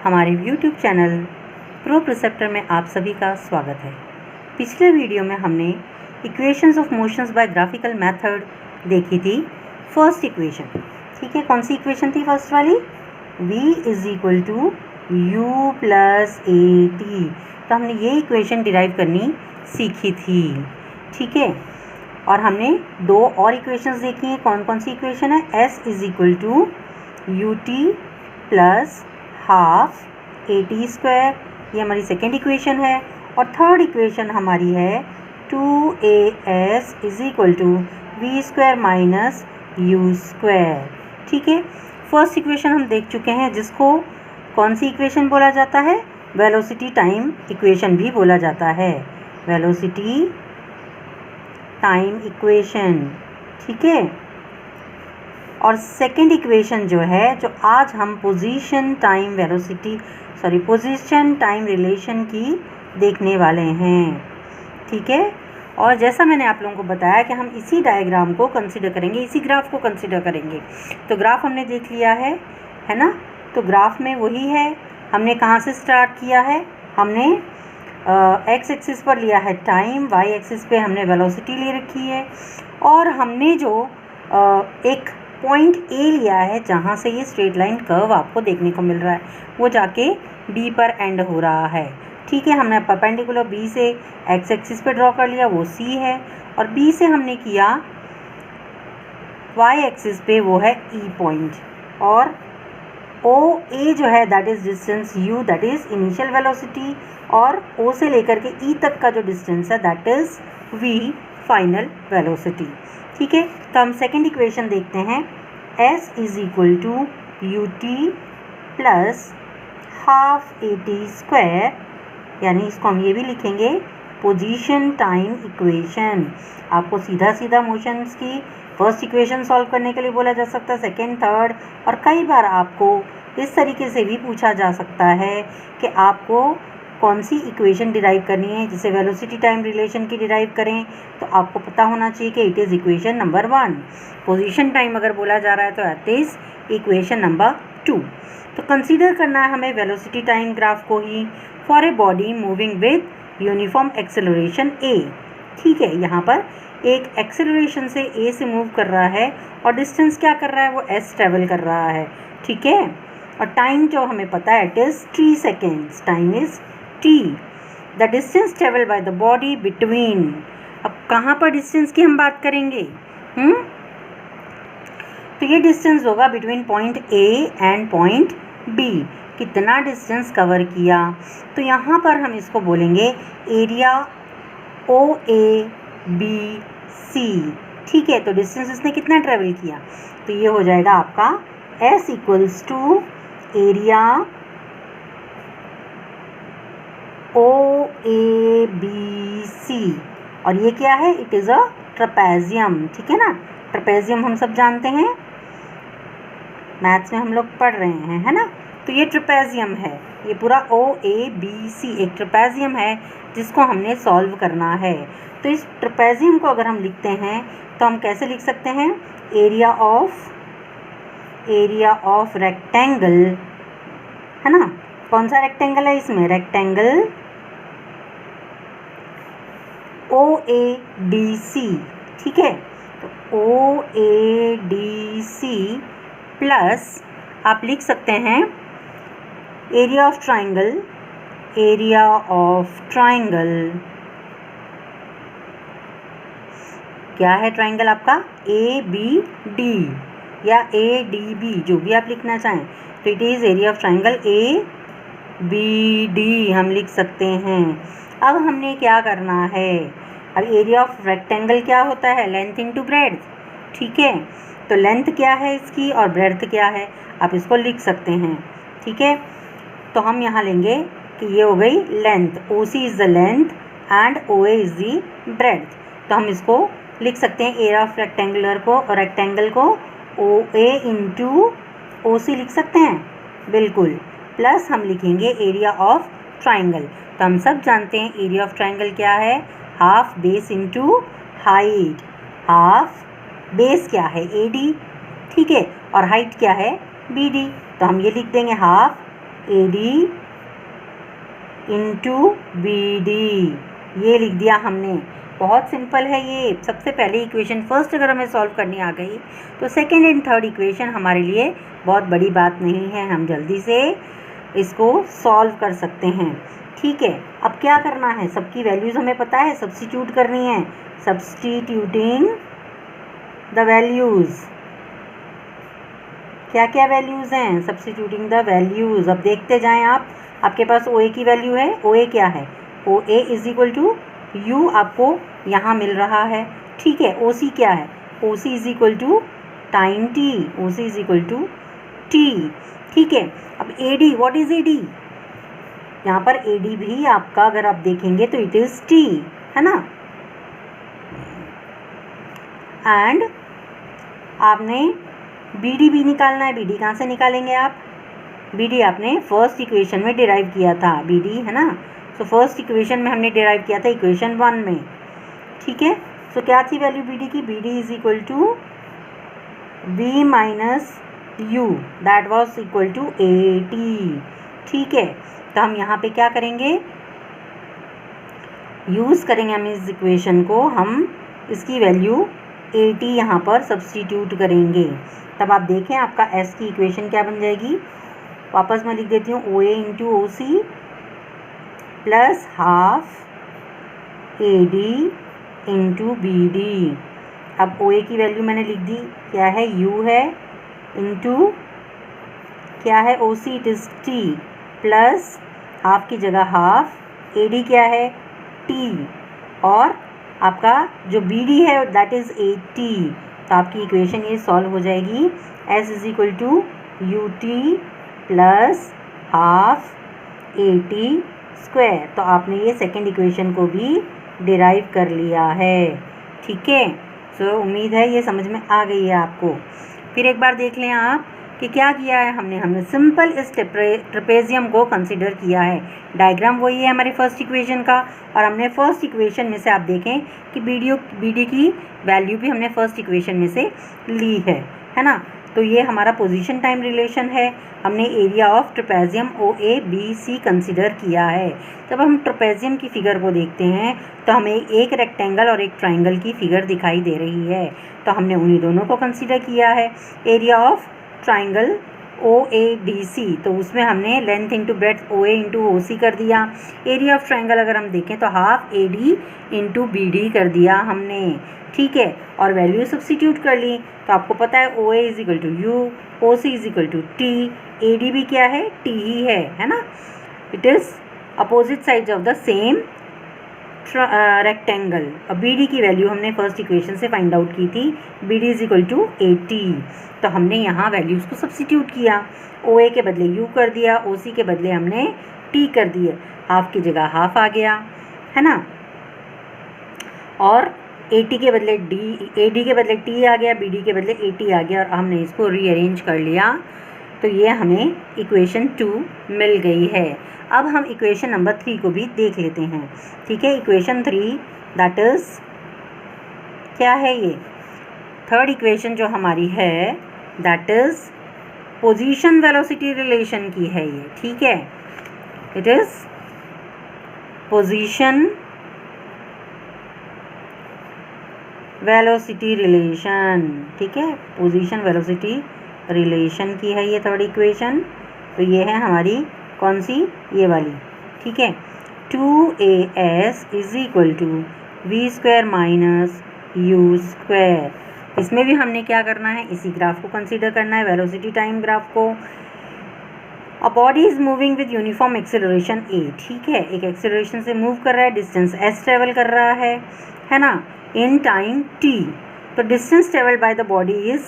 हमारे YouTube channel pro preceptor में आप सभी का स्वागत है। पिछले वीडियो में हमने equations of motions by graphical method देखी थी। फर्स्ट इक्वेशन, ठीक है, कौन सी इक्वेशन थी फर्स्ट वाली? v is equal to u plus a t. तो हमने ये इक्वेशन डिराइव करनी सीखी थी, ठीक है। और हमने दो और इक्वेशंस देखी हैं। कौन कौन सी इक्वेशन है? s is equal to u t plus half a t square, ये हमारी सेकेंड इक्वेशन है। और थर्ड इक्वेशन हमारी है 2as is equal to v square minus u square, ठीक है। फर्स्ट इक्वेशन हम देख चुके हैं, जिसको कौन सी इक्वेशन बोला जाता है? वेलोसिटी टाइम इक्वेशन भी बोला जाता है, वेलोसिटी टाइम इक्वेशन, ठीक है। और सेकंड इक्वेशन जो है, जो आज हम पोजीशन टाइम टाइम रिलेशन की देखने वाले हैं, ठीक है। और जैसा मैंने आप लोगों को बताया कि हम इसी डायग्राम को कंसीडर करेंगे, इसी ग्राफ को कंसीडर करेंगे। तो ग्राफ हमने देख लिया है ना। तो ग्राफ में वही है, हमने कहाँ से स्टार्ट किया है? हमने एक्स एक्सिस पर लिया है टाइम, वाई एक्सिस पे हमने वेलोसिटी ले रखी है, और हमने जो एक पॉइंट ए लिया है जहाँ से ये स्ट्रेट लाइन कर्व आपको देखने को मिल रहा है, वो जाके बी पर एंड हो रहा है, ठीक है। हमने परपेंडिकुलर बी से एक्स एक्सिस पे ड्रॉ कर लिया, वो सी है। और बी से हमने किया वाई एक्सिस पे, वो है ई पॉइंट। और ओ ए जो है that is distance you, that is initial velocity. और ओ से लेकर के ई तक का जो डिस्टेंस है that is v final velocity, ठीक है। तो हम सेकेंड इक्वेशन देखते हैं। s is equal to u t plus half a t square, यानी इसको हम ये भी लिखेंगे पोजीशन टाइम इक्वेशन। आपको सीधा सीधा मोशंस की फर्स्ट इक्वेशन सॉल्व करने के लिए बोला जा सकता है, सेकेंड, थर्ड, और कई बार आपको इस तरीके से भी पूछा जा सकता है कि आपको कौन सी इक्वेशन डिराइव करनी है। जिसे वेलोसिटी टाइम रिलेशन की डिराइव करें तो आपको पता होना चाहिए कि it is equation number 1। Position time अगर बोला जा रहा है तो इट इज़ इक्वेशन नंबर 2। तो कंसीडर करना है हमें वेलोसिटी टाइम ग्राफ को ही for a body moving with uniform acceleration a, ठीक है। यहाँ पर एक एक्सेलरेशन से ए से मूव कर रहा है और डिस्टेंस क्या कर रहा है? वो एस ट्रेवल कर रहा है, ठीक है। और टाइम जो हमें पता है it is 3 seconds, time is T. The distance travel by the body between, अब कहाँ पर डिस्टेंस की हम बात करेंगे? तो ये डिस्टेंस होगा between point A and point B. कितना डिस्टेंस कवर किया? तो यहाँ पर हम इसको बोलेंगे एरिया ओ ए बी सी, ठीक है। तो डिस्टेंस इसने कितना ट्रेवल किया? तो ये हो जाएगा आपका S equals to area O A B C. और ये क्या है? इट इज़ अ ट्रेपेजियम, ठीक है ना। ट्रेपेजियम हम सब जानते हैं, मैथ्स में हम लोग पढ़ रहे हैं, है ना। तो ये ट्रेपेजियम है, ये पूरा ओ ए बी सी एक ट्रेपेजियम है जिसको हमने सॉल्व करना है। तो इस ट्रेपेजियम को अगर हम लिखते हैं तो हम कैसे लिख सकते हैं? एरिया ऑफ रेक्टेंगल, है ना। कौन सा रेक्टेंगल है इसमें? Rectangle O A D C, ठीक है। तो ओ ए डी सी प्लस आप लिख सकते हैं एरिया ऑफ ट्राइंगल, क्या है ट्राइंगल आपका? ए बी डी या ए डी बी, जो भी आप लिखना चाहें। तो it is area of triangle A B D हम लिख सकते हैं। अब हमने क्या करना है? अब एरिया ऑफ रेक्टेंगल क्या होता है? लेंथ इंटू ब्रेड्थ, ठीक है। तो लेंथ क्या है इसकी और ब्रेड्थ क्या है? आप इसको लिख सकते हैं, ठीक है। तो हम यहाँ लेंगे कि ये हो गई length, O C is the length and O A is the breadth. तो हम इसको लिख सकते हैं एरिया ऑफ रेक्टेंगल को ओ ए इंटू ओ सी लिख सकते हैं, बिल्कुल। प्लस हम लिखेंगे एरिया ऑफ ट्राइंगल। तो हम सब जानते हैं एरिया ऑफ ट्राइंगल क्या है? Half base into height. Half base क्या है? ए डी, ठीक है। और हाइट क्या है? B D. तो हम ये लिख देंगे हाफ AD इंटू BD, ये लिख दिया हमने। बहुत सिंपल है ये। सबसे पहले इक्वेशन फर्स्ट अगर हमें सॉल्व करनी आ गई तो सेकेंड एंड थर्ड इक्वेशन हमारे लिए बहुत बड़ी बात नहीं है, हम जल्दी से इसको सॉल्व कर सकते हैं। ठीक है, अब क्या करना है, सबकी वैल्यूज़ हमें पता है, सब्स्टिट्यूट करनी है। सब्स्टिट्यूटिंग द वैल्यूज़, क्या क्या वैल्यूज़ हैं, सब्स्टिट्यूटिंग द वैल्यूज़। अब देखते जाएं आप, आपके पास OA की वैल्यू है, OA क्या है, OA is equal to U आपको यहाँ मिल रहा है। ठीक है, OC क्या है, OC is equal to time T, OC is equal to T। ठीक है, अब AD, व्हाट इज AD, यहाँ पर AD भी आपका अगर आप देखेंगे तो इट इज़ T, है ना। एंड आपने BD भी निकालना है। BD कहाँ से निकालेंगे आप, BD आपने फर्स्ट इक्वेशन में डिराइव किया था, BD है ना। सो फर्स्ट इक्वेशन में हमने डिराइव किया था इक्वेशन 1 में। ठीक है, सो क्या थी वैल्यू BD की, BD is equal to B minus U, that was equal to 80। ठीक है, तो हम यहाँ पे क्या करेंगे, यूज़ करेंगे हम इस इक्वेशन को, हम इसकी वैल्यू 80 यहाँ पर सब्स्टिट्यूट करेंगे। तब आप देखें आपका S की इक्वेशन क्या बन जाएगी, वापस मैं लिख देती हूँ, OA into OC plus half AD into BD। अब OA की वैल्यू मैंने लिख दी, क्या है, U है, इंटू क्या है, OC it is T, plus half की जगह हाफ, AD क्या है, T, और आपका जो BD है दैट इज़ 80। तो आपकी इक्वेशन ये सॉल्व हो जाएगी, S is equal to UT plus half 80 square. तो आपने ये सेकेंड इक्वेशन को भी डिराइव कर लिया है। ठीक है, सो उम्मीद है ये समझ में आ गई है आपको। फिर एक बार देख लें आप कि क्या किया है हमने सिंपल इस ट्रेपेजियम को कंसीडर किया है। डायग्राम वही है हमारे फर्स्ट इक्वेशन का, और हमने फर्स्ट इक्वेशन में से आप देखें कि BD की वैल्यू भी हमने फर्स्ट इक्वेशन में से ली है ना। तो ये हमारा पोजीशन टाइम रिलेशन है। हमने area of trapezium OABC consider किया है। जब हम ट्रेपेजियम की फिगर को देखते हैं तो हमें एक रेक्टेंगल और एक ट्राइंगल की फिगर दिखाई दे रही है, तो हमने उन्हीं दोनों को कंसीडर किया है। एरिया ऑफ ट्राइंगल OADC, तो उसमें हमने length into breadth OA into OC कर दिया। एरिया ऑफ ट्राइंगल अगर हम देखें तो हाफ AD इंटू BD कर दिया हमने। ठीक है, और वैल्यू सब्स्टिट्यूट कर ली, तो आपको पता है OA is equal to U, OC is equal to T, AD भी क्या है, T ही है ना। It is opposite sides of the same rectangle. अब BD की वैल्यू हमने फर्स्ट इक्वेशन से फाइंड आउट की थी, BD इज इक्वल टू 80। तो हमने यहाँ वैल्यूज़ को सब्स्टिट्यूट किया, OA के बदले U कर दिया, OC के बदले हमने T कर दिए, हाफ की जगह हाफ आ गया, है ना, और AD के बदले T आ गया, BD के बदले AT आ गया, और हमने इसको रीअरेंज कर लिया, तो ये हमें इक्वेशन 2 मिल गई है। अब हम इक्वेशन नंबर 3 को भी देख लेते हैं। ठीक है, इक्वेशन 3 दैट इज़ क्या है, ये थर्ड इक्वेशन जो हमारी है that is position velocity relation की है ये। ठीक है, it is position velocity relation. ठीक है, पोजीशन वेलोसिटी रिलेशन की है ये थर्ड इक्वेशन। तो ये है हमारी कौन सी, ये वाली। ठीक है, 2AS is equal to V square minus U square. इसमें भी हमने क्या करना है, इसी ग्राफ को कंसीडर करना है, वेलोसिटी टाइम ग्राफ को। A body is moving with uniform acceleration A। ठीक है, एक एक्सेलरेशन से मूव कर रहा है, डिस्टेंस S ट्रेवल कर रहा है ना, इन टाइम T। तो distance travel by the body is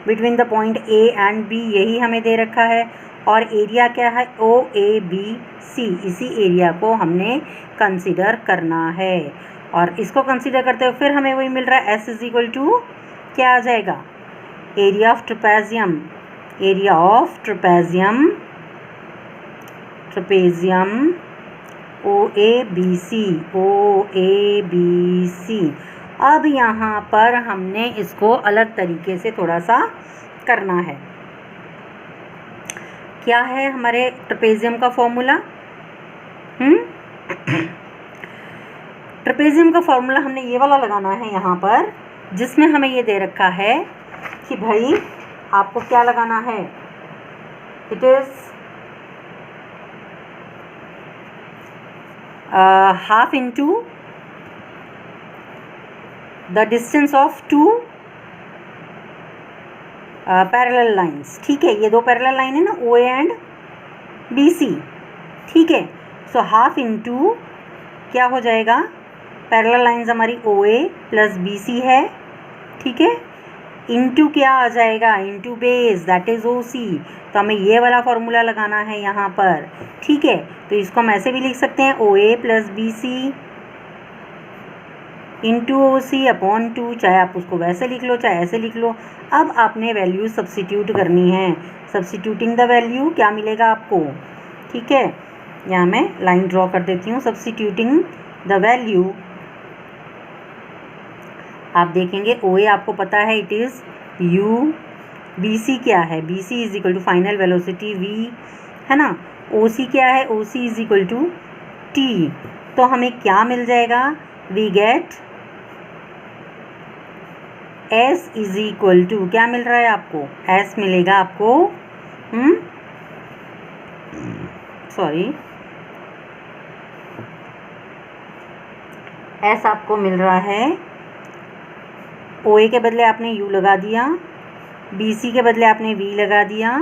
between the point A and B, यही हमें दे रखा है, और एरिया क्या है, OABC। इसी एरिया को हमने कंसीडर करना है, और इसको कंसीडर करते हुए फिर हमें वही मिल रहा है, S इज इक्वल टू क्या आ जाएगा, area of trapezium, area of trapezium OABC। अब यहाँ पर हमने इसको अलग तरीके से थोड़ा सा करना है। क्या है हमारे ट्रेपेजियम का फॉर्मूला? ट्रेपेजियम का फॉर्मूला हमने ये वाला लगाना है यहाँ पर, जिसमें हमें ये दे रखा है कि भाई आपको क्या लगाना है, it is half into the distance of two parallel lines. ठीक है, ये दो पैरेलल लाइन है ना, ओ ए एंड बी सी। ठीक है, सो हाफ इंटू क्या हो जाएगा, पैरेलल लाइंस हमारी ओ ए प्लस बी सी है। ठीक है, इंटू क्या आ जाएगा, इंटू बेस दैट इज़ ओ सी। तो हमें ये वाला फॉर्मूला लगाना है यहाँ पर। ठीक है, तो इसको हम ऐसे भी लिख सकते हैं, O A plus B C into O C upon two, चाहे आप उसको वैसे लिख लो चाहे ऐसे लिख लो। अब आपने वैल्यू सब्स्टिट्यूट करनी है। सब्स्टिट्यूटिंग द वैल्यू क्या मिलेगा आपको? ठीक है, यहाँ मैं लाइन ड्रॉ कर देती हूँ। सब्स्टिट्यूटिंग द वैल्यू, आप देखेंगे ओ ए आपको पता है it is u, B C क्या है, B C is equal to final velocity v, है ना। ओ सी क्या है, O C is equal to t. तो हमें क्या मिल जाएगा, we get S is equal to, क्या मिल रहा है आपको, S मिलेगा आपको, सॉरी, S आपको मिल रहा है, OA के बदले आपने U लगा दिया, BC के बदले आपने V लगा दिया,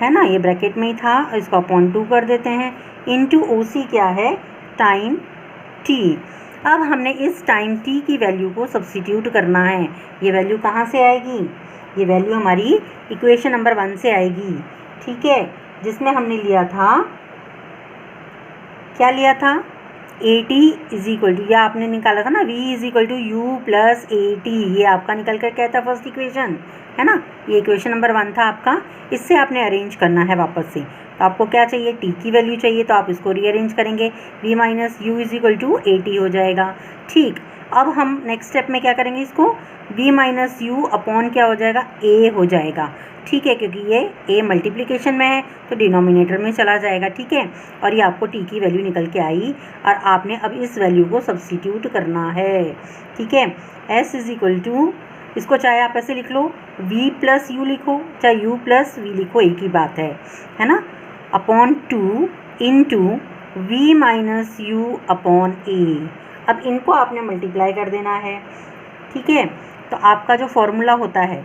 है ना, ये ब्रैकेट में ही था, इसको अपॉन 2 कर देते हैं, इनटू OC क्या है, टाइम T। अब हमने इस टाइम t की वैल्यू को सब्स्टिट्यूट करना है। ये वैल्यू कहाँ से आएगी, ये वैल्यू हमारी इक्वेशन नंबर 1 से आएगी। ठीक है, जिसमें हमने लिया था, क्या लिया था, AT इज इक्वल टू, या आपने निकाला था ना V is equal to u plus AT, ये आपका निकल कर क्या था, फर्स्ट इक्वेशन, है ना। ये इक्वेशन नंबर 1 था आपका, इससे आपने अरेंज करना है वापस से। तो आपको क्या चाहिए, t की वैल्यू चाहिए, तो आप इसको रीअरेंज करेंगे, v minus u is equal to AT हो जाएगा। ठीक, अब हम नेक्स्ट स्टेप में क्या करेंगे, इसको v माइनस यू अपॉन क्या हो जाएगा, a हो जाएगा। ठीक है, क्योंकि ये a मल्टीप्लिकेशन में है तो डिनोमिनेटर में चला जाएगा। ठीक है, और ये आपको t की वैल्यू निकल के आई, और आपने अब इस वैल्यू को सब्स्टिट्यूट करना है। ठीक है, s इज इक्वल टू, इसको चाहे आप ऐसे लिख लो, v प्लस यू लिखो, चाहे u प्लस वी लिखो, एक ही बात है ना, upon 2 into v minus u upon a. अब इनको आपने मल्टीप्लाई कर देना है। ठीक है, तो आपका जो फॉर्मूला होता है,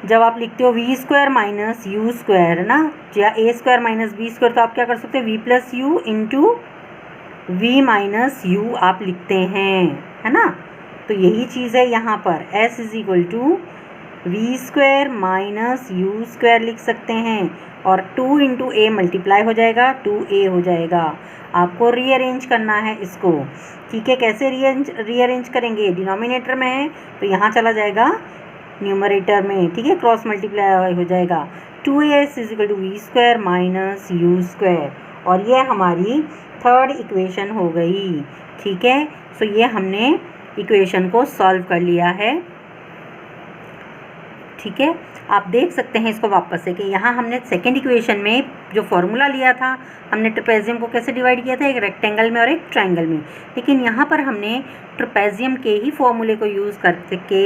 जब आप लिखते हो v square minus u square ना, या a square minus b square, तो आप क्या कर सकते हो, v plus u into v minus u आप लिखते हैं, है ना। तो यही चीज़ है यहाँ पर, s is equal to v square minus u square लिख सकते हैं, और 2 इंटू ए मल्टीप्लाई हो जाएगा, 2a हो जाएगा। आपको रीअरेंज करना है इसको। ठीक है, कैसे रीअरेंज करेंगे, डिनोमिनेटर में है तो यहाँ चला जाएगा न्यूमरेटर में। ठीक है, क्रॉस मल्टीप्लाई हो जाएगा, 2as is equal to v square minus u square, और ये हमारी थर्ड इक्वेशन हो गई। ठीक है, सो ये हमने इक्वेशन को सॉल्व कर लिया है। ठीक है, आप देख सकते हैं इसको वापस से कि यहाँ हमने सेकंड इक्वेशन में जो फॉर्मूला लिया था, हमने ट्रेपेजियम को कैसे डिवाइड किया था, एक रेक्टेंगल में और एक ट्रायंगल में, लेकिन यहाँ पर हमने ट्रेपेजियम के ही फॉर्मूले को यूज़ करके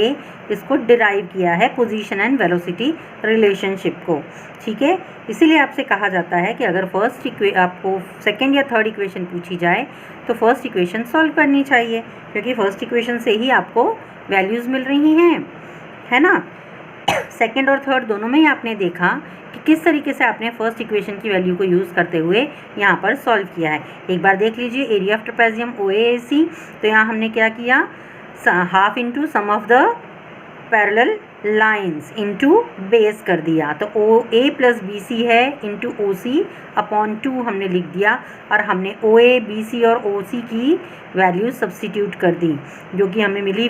इसको डिराइव किया है, पोजीशन एंड वेलोसिटी रिलेशनशिप को। ठीक है, इसीलिए आपसे कहा जाता है कि अगर आपको सेकेंड या थर्ड इक्वेशन पूछी जाए तो फर्स्ट इक्वेशन सॉल्व करनी चाहिए, क्योंकि फर्स्ट इक्वेशन से ही आपको वैल्यूज़ मिल रही हैं, है ना। सेकेंड और थर्ड दोनों में ही आपने देखा कि किस तरीके से आपने फर्स्ट इक्वेशन की वैल्यू को यूज़ करते हुए यहाँ पर सॉल्व किया है। एक बार देख लीजिए, एरिया ऑफ ट्रेपेजियम OAAC, तो यहाँ हमने क्या किया, half into sum of the parallel lines into base कर दिया, तो OA प्लस BC है इंटू OC अपॉन 2 हमने लिख दिया, और हमने OA BC और OC की वैल्यू सब्स्टिट्यूट कर दी, जो कि हमें मिली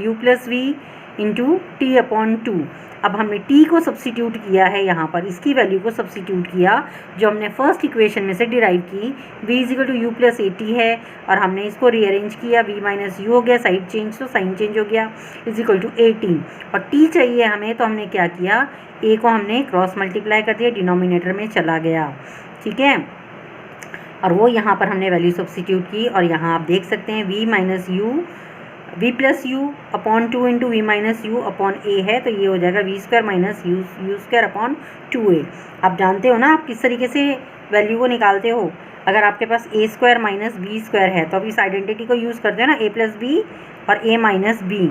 U plus V into T upon two. अब हमने t को सब्सिट्यूट किया है यहाँ पर, इसकी वैल्यू को सब्सिट्यूट किया जो हमने फर्स्ट इक्वेशन में से डिराइव की, v is equal to u plus a t है, और हमने इसको रीअरेंज किया, v माइनस यू हो गया, साइड चेंज तो साइन चेंज हो गया, इजिकल टू ए टी। और t चाहिए हमें, तो हमने क्या किया, a को हमने क्रॉस मल्टीप्लाई कर दिया, डिनोमिनेटर में चला गया, ठीक है। और वो यहाँ पर हमने वैल्यू सब्सिट्यूट की, और यहाँ आप देख सकते हैं v minus u, v plus u upon two into v minus u upon a है, तो ये हो जाएगा v square minus u square upon two a. आप जानते हो ना आप किस तरीके से वैल्यू को निकालते हो। अगर आपके पास ए स्क्वायर माइनस बी स्क्वायर है तो अब इस आइडेंटिटी को यूज़ करते हो ना, ए प्लस बी और ए माइनस बी,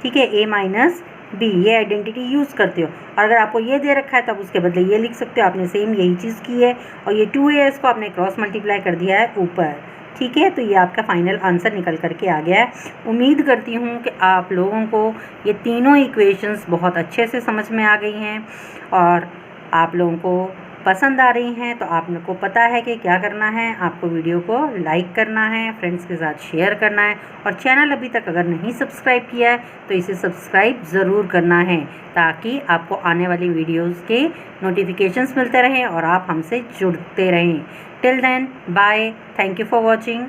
ठीक है, ए माइनस बी, ये आइडेंटिटी यूज़ करते हो। और अगर आपको ये दे रखा है तो आप उसके बदले ये लिख सकते हो, आपने सेम यही चीज़ की है। और ये 2a है, इसको आपने क्रॉस मल्टीप्लाई कर दिया है ऊपर, ठीक है। तो ये आपका फाइनल आंसर निकल करके आ गया है। उम्मीद करती हूँ कि आप लोगों को ये तीनों इक्वेशंस बहुत अच्छे से समझ में आ गई हैं और आप लोगों को पसंद आ रही हैं। तो आप लोग को पता है कि क्या करना है, आपको वीडियो को लाइक करना है, फ्रेंड्स के साथ शेयर करना है, और चैनल अभी तक अगर नहीं सब्सक्राइब किया है तो इसे सब्सक्राइब ज़रूर करना है, ताकि आपको आने वाली वीडियोस के नोटिफिकेशंस मिलते रहें और आप हमसे जुड़ते रहें। Till then bye, thank you for watching.